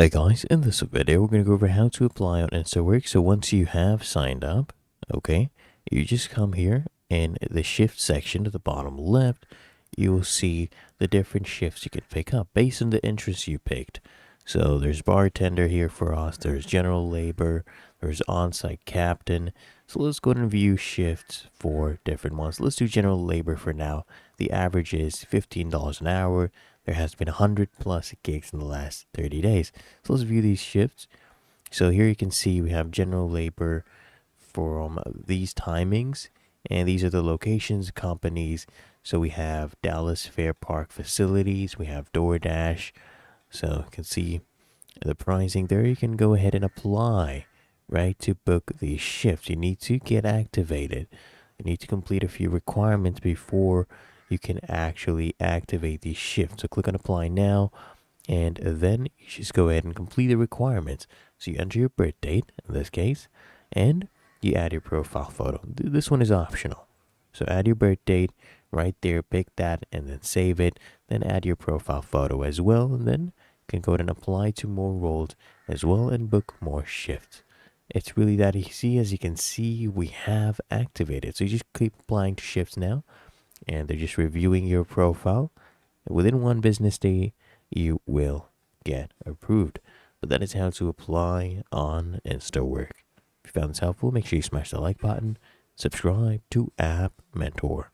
Hey guys, in this video we're going to go over how to apply on Instawork. So once you have signed up, okay, you just come here in the shift section to the bottom left. You will see the different shifts you can pick up based on the interest you picked. So there's bartender here for us, there's general labor, there's on-site captain. So let's go ahead and view shifts for different ones. Let's do general labor for now. The average is $15 an hour. There has been 100 plus gigs in the last 30 days. So let's view these shifts. So here you can see we have general labor from these timings, and these are the locations, companies. So we have Dallas Fair Park Facilities, we have DoorDash. So you can see the pricing there. You can go ahead and apply, right, to book these shifts. You need to get activated. You need to complete a few requirements before you can actually activate these shifts. So click on apply now, and then you just go ahead and complete the requirements. So you enter your birth date in this case, and you add your profile photo. This one is optional. So add your birth date right there, pick that, and then save it. Then add your profile photo as well, and then you can go ahead and apply to more roles as well and book more shifts. It's really that easy. As you can see, we have activated. So you just keep applying to shifts now, and they're just reviewing your profile. Within one business day, you will get approved. But that is how to apply on Instawork. If you found this helpful, make sure you smash the like button, subscribe to App Mentor.